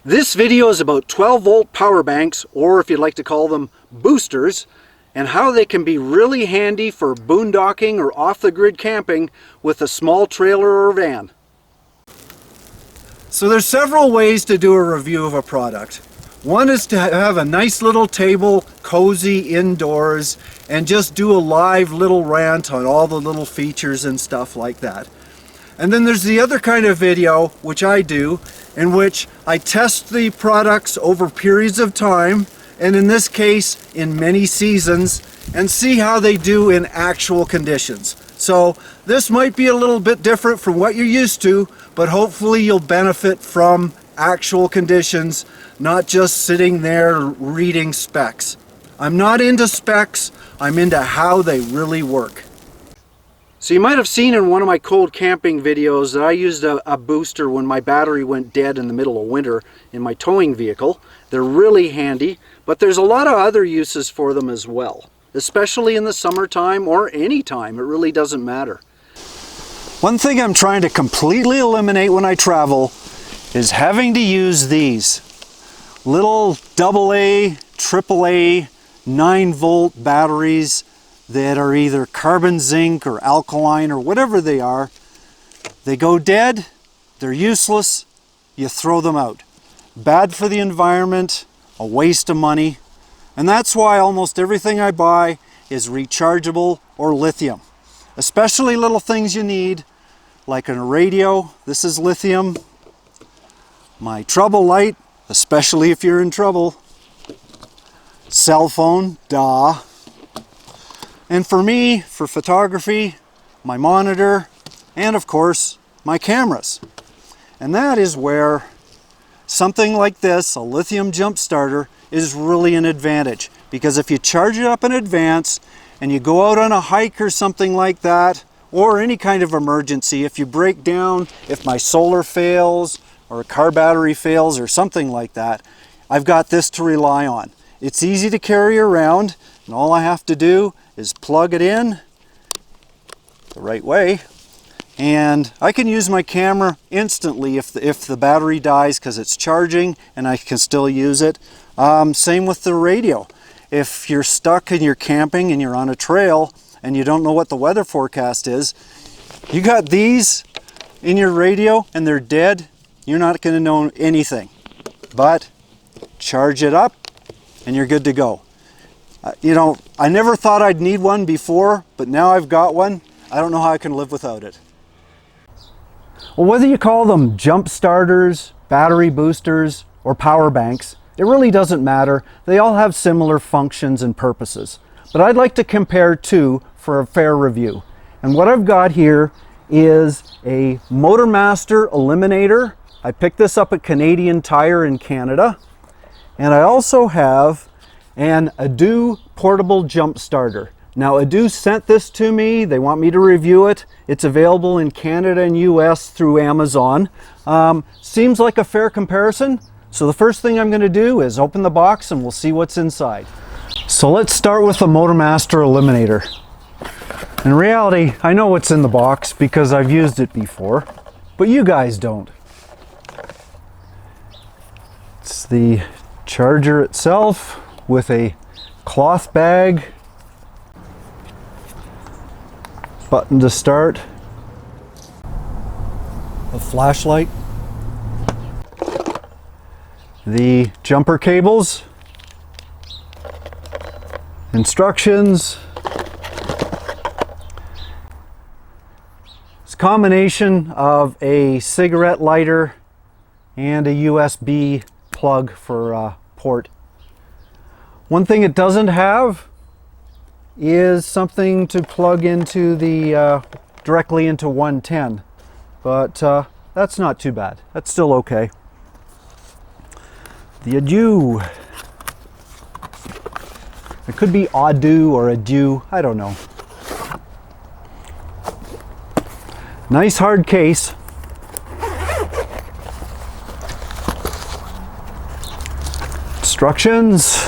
This video is about 12-volt power banks, or if you'd like to call them boosters, and how they can be really handy for boondocking or off-the-grid camping with a small trailer or van. So there's several ways to do a review of a product. One is to have a nice little table, cozy indoors, and just do a live little rant on all the little features and stuff like that. And then there's the other kind of video, which I do, in which I test the products over periods of time, and in this case, in many seasons, and see how they do in actual conditions. So this might be a little bit different from what you're used to, but hopefully you'll benefit from actual conditions, not just sitting there reading specs. I'm not into specs, I'm into how they really work. So you might have seen in one of my cold camping videos that I used a booster when my battery went dead in the middle of winter in my towing vehicle. They're really handy, but there's a lot of other uses for them as well, especially in the summertime or any time. It really doesn't matter. One thing I'm trying to completely eliminate when I travel is having to use these little AA, AAA, 9-volt batteries that are either carbon zinc or alkaline or whatever they are. They go dead, they're useless, you throw them out. Bad for the environment, a waste of money, and that's why almost everything I buy is rechargeable or lithium. Especially little things you need, like a radio, this is lithium. My trouble light, especially if you're in trouble. Cell phone, duh. And for me, for photography, my monitor, and of course, my cameras. And that is where something like this, a lithium jump starter, is really an advantage. Because if you charge it up in advance and you go out on a hike or something like that, or any kind of emergency, if you break down, if my solar fails, or a car battery fails or something like that, I've got this to rely on. It's easy to carry around, and all I have to do is plug it in the right way, and I can use my camera instantly if the battery dies because it's charging and I can still use it. Same with the radio. If you're stuck and you're camping and you're on a trail and you don't know what the weather forecast is, you got these in your radio and they're dead, you're not going to know anything. But charge it up and you're good to go. You know, I never thought I'd need one before, but now I've got one. I don't know how I can live without it. Well, whether you call them jump starters, battery boosters, or power banks, it really doesn't matter. They all have similar functions and purposes. But I'd like to compare two for a fair review. And what I've got here is a Motomaster Eliminator. I picked this up at Canadian Tire in Canada. And I also have an Audew portable jump starter. Now Audew sent this to me. They want me to review it. It's available in Canada and US through Amazon. Seems like a fair comparison. So the first thing I'm going to do is open the box and we'll see what's inside. So let's start with the Motomaster Eliminator. In reality, I know what's in the box because I've used it before, but you guys don't. It's the charger itself with a cloth bag, button to start, a flashlight, the jumper cables, instructions. It's a combination of a cigarette lighter and a USB plug for port. One thing it doesn't have is something to plug into the directly into 110, but that's not too bad. That's still okay. The Audew. It could be Audew or Audew, I don't know. Nice hard case. Instructions.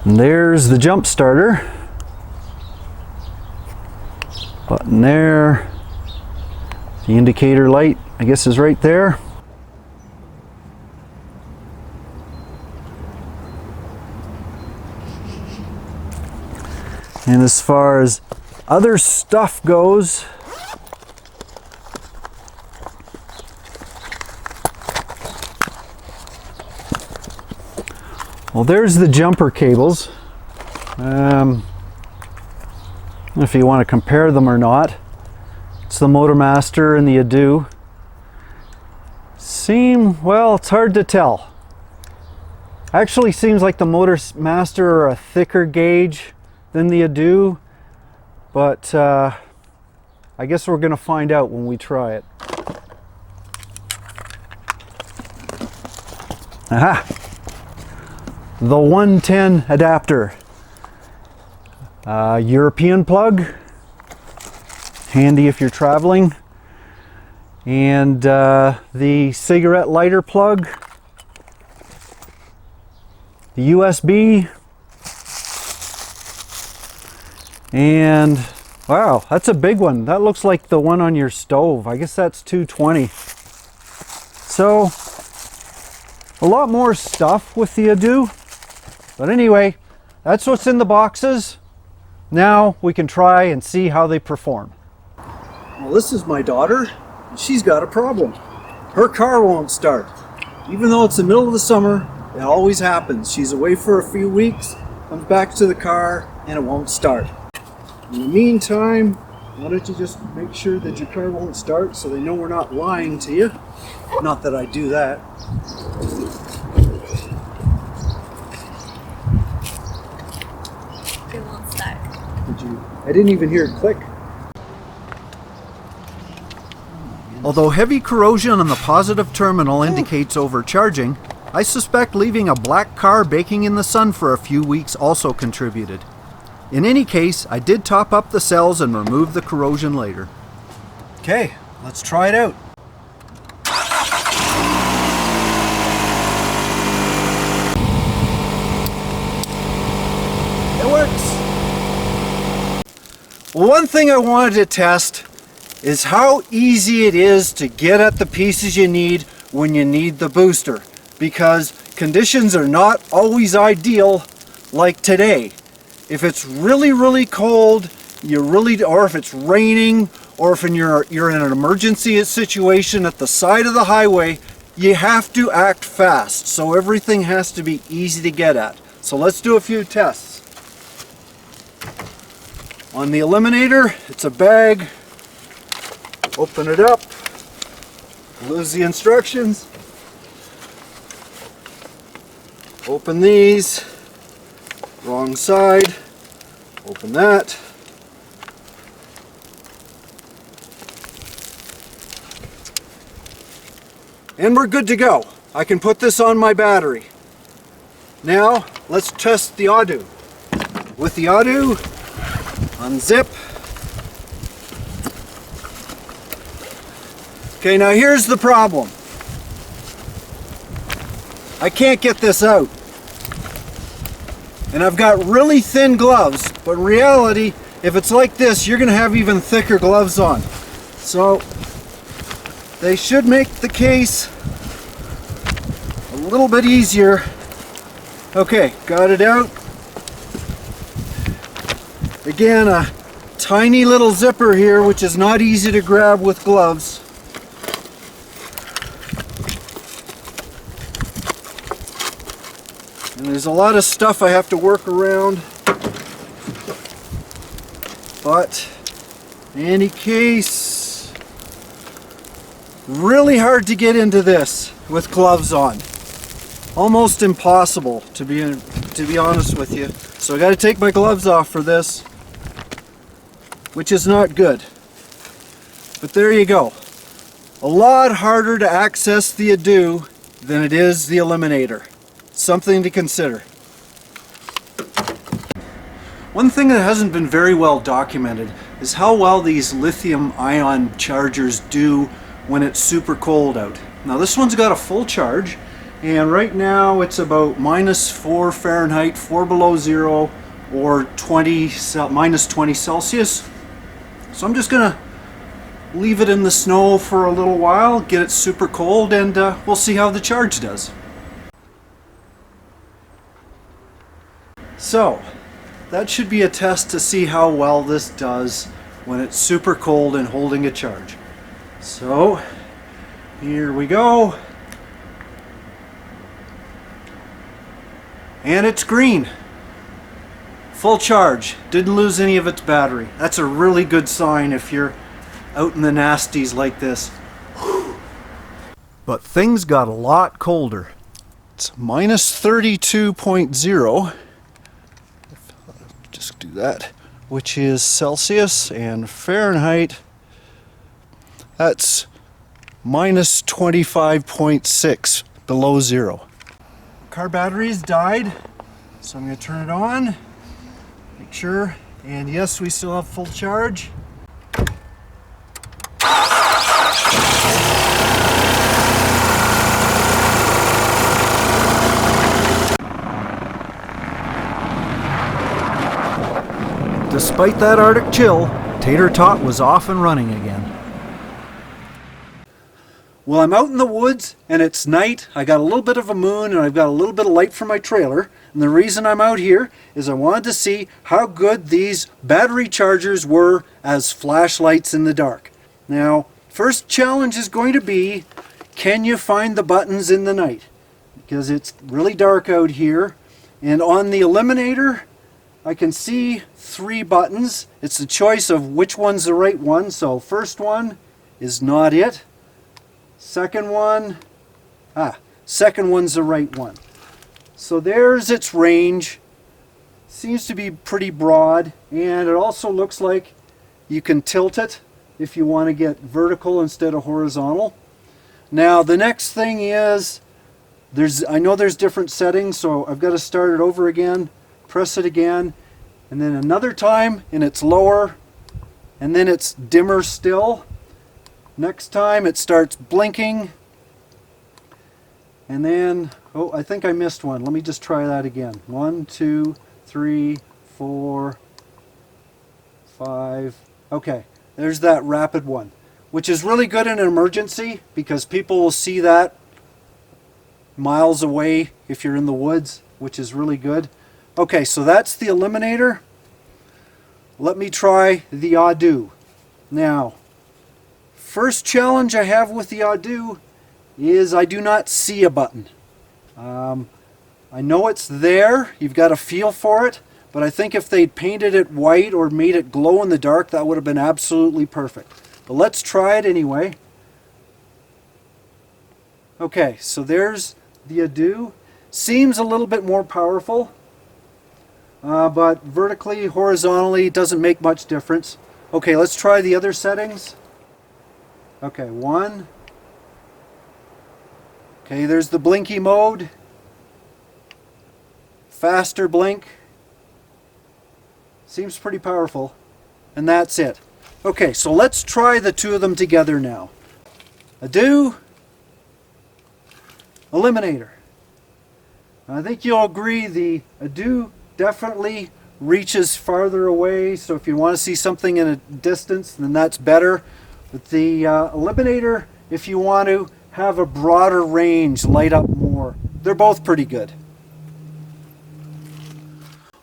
And there's the jump starter. Button there, The indicator light, I guess, is right there. And as far as other stuff goes, well, there's the jumper cables. I don't know if you want to compare them or not. It's the Motomaster and the Audew. Well, it's hard to tell. Actually seems like the Motomaster are a thicker gauge than the Audew, but I guess we're going to find out when we try it. Aha! The 110 adapter. European plug. Handy if you're traveling. And the cigarette lighter plug. The USB. And wow, that's a big one. That looks like the one on your stove. I guess that's 220. So a lot more stuff with the Audew. But anyway, that's what's in the boxes. Now we can try and see how they perform. Well, this is my daughter. She's got a problem. Her car won't start. Even though it's the middle of the summer, it always happens. She's away for a few weeks, comes back to the car, and it won't start. In the meantime, why don't you just make sure that your car won't start so they know we're not lying to you. Not that I do that. It won't start. Did you? I didn't even hear it click. Although heavy corrosion on the positive terminal indicates overcharging, I suspect leaving a black car baking in the sun for a few weeks also contributed. In any case, I did top up the cells and remove the corrosion later. Okay, let's try it out. It works. Well, one thing I wanted to test is how easy it is to get at the pieces you need when you need the booster, because conditions are not always ideal like today. If it's really cold, or if it's raining, or if you're in an emergency situation at the side of the highway, you have to act fast. So everything has to be easy to get at. So let's do a few tests. On the Eliminator, it's a bag. Open it up, lose the instructions, open these, wrong side, open that, and we're good to go. I can put this on my battery. Now let's test the Audew. With the Audew, unzip. Okay, now here's the problem. I can't get this out. And I've got really thin gloves, but in reality, if it's like this, you're gonna have even thicker gloves on. So, they should make the case a little bit easier. Okay, got it out. Again, a tiny little zipper here, which is not easy to grab with gloves. And there's a lot of stuff I have to work around, but in any case, really hard to get into this with gloves on. Almost impossible, to be honest with you. So I got to take my gloves off for this, which is not good. But there you go. A lot harder to access the Audew than it is the Eliminator. Something to consider. One thing that hasn't been very well documented is how well these lithium-ion chargers do when it's super cold out. Now this one's got a full charge, and right now it's about -4 Fahrenheit, 4 below zero, or -20 Celsius. So I'm just gonna leave it in the snow for a little while, get it super cold, and we'll see how the charge does. So, that should be a test to see how well this does when it's super cold and holding a charge. So, here we go. And it's green. Full charge. Didn't lose any of its battery. That's a really good sign if you're out in the nasties like this. But things got a lot colder. It's minus 32.0. Just do that. Which is Celsius, and Fahrenheit. That's minus 25.6, below zero. Car battery's died, so I'm going to turn it on. Make sure, and yes, we still have full charge. Despite that Arctic chill, Tater Tot was off and running again. Well, I'm out in the woods and it's night. I got a little bit of a moon and I've got a little bit of light from my trailer. And the reason I'm out here is I wanted to see how good these battery chargers were as flashlights in the dark. Now, first challenge is going to be, can you find the buttons in the night? Because it's really dark out here. And on the Eliminator, I can see 3 buttons. It's the choice of which one's the right one. So first one is not it. Second one, second one's the right one. So there's its range. Seems to be pretty broad, and it also looks like you can tilt it if you want to get vertical instead of horizontal. Now the next thing is, I know there's different settings, so I've got to start it over again, press it again, and then another time, and it's lower, and then it's dimmer still. Next time it starts blinking, and then, oh, I think I missed one. Let me just try that again. 1, 2, 3, 4, 5. Okay, there's that rapid one, which is really good in an emergency because people will see that miles away if you're in the woods, which is really good. Okay, so that's the Eliminator. Let me try the Audew. Now, first challenge I have with the Audew is I do not see a button. I know it's there, you've got a feel for it, but I think if they'd painted it white or made it glow in the dark, that would have been absolutely perfect. But let's try it anyway. Okay, so there's the Audew. Seems a little bit more powerful, but vertically, horizontally, doesn't make much difference. Okay, let's try the other settings. Okay, 1. Okay, there's the blinky mode. Faster blink. Seems pretty powerful. And that's it. Okay, so let's try the two of them together now. Audew, Eliminator. I think you'll agree the Audew definitely reaches farther away, so if you want to see something in a distance, then that's better. But the Eliminator, if you want to have a broader range, light up more. They're both pretty good.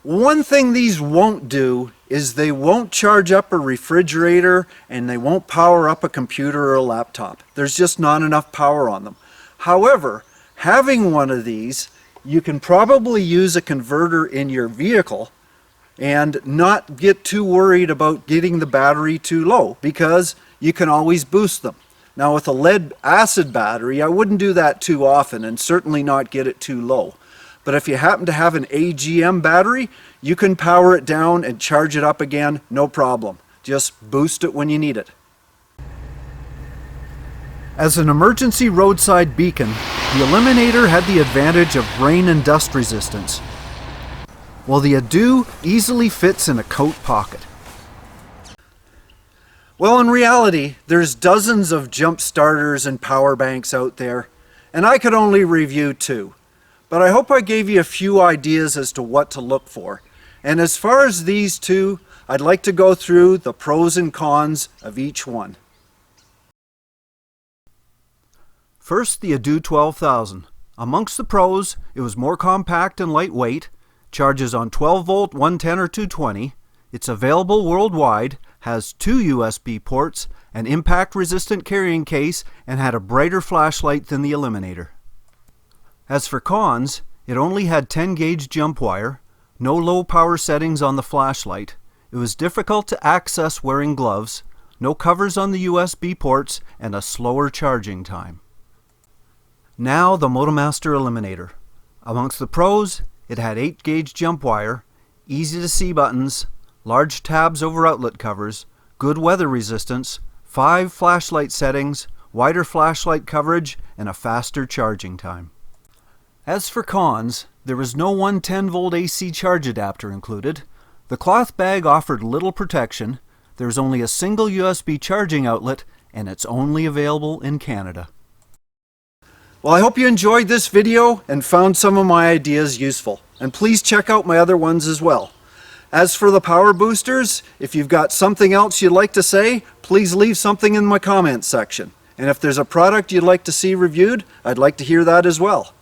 One thing these won't do is they won't charge up a refrigerator and they won't power up a computer or a laptop. There's just not enough power on them. However, having one of these, you can probably use a converter in your vehicle and not get too worried about getting the battery too low because you can always boost them. Now with a lead acid battery, I wouldn't do that too often and certainly not get it too low. But if you happen to have an AGM battery, you can power it down and charge it up again, no problem. Just boost it when you need it. As an emergency roadside beacon, the Eliminator had the advantage of rain and dust resistance, while the Audew easily fits in a coat pocket. Well, in reality, there's dozens of jump starters and power banks out there, and I could only review 2. But I hope I gave you a few ideas as to what to look for. And as far as these 2, I'd like to go through the pros and cons of each one. First, the Audew 12,000. Amongst the pros, it was more compact and lightweight, charges on 12 volt, 110 or 220. It's available worldwide, has 2 USB ports, an impact-resistant carrying case, and had a brighter flashlight than the Eliminator. As for cons, it only had 10-gauge jump wire, no low power settings on the flashlight, it was difficult to access wearing gloves, no covers on the USB ports, and a slower charging time. Now the Motomaster Eliminator. Amongst the pros, it had 8-gauge jump wire, easy to see buttons, large tabs over outlet covers, good weather resistance, 5 flashlight settings, wider flashlight coverage, and a faster charging time. As for cons, there was no 110-volt AC charge adapter included. The cloth bag offered little protection, there's only a single USB charging outlet, and it's only available in Canada. Well, I hope you enjoyed this video and found some of my ideas useful. And please check out my other ones as well. As for the power boosters, if you've got something else you'd like to say, please leave something in my comments section. And if there's a product you'd like to see reviewed, I'd like to hear that as well.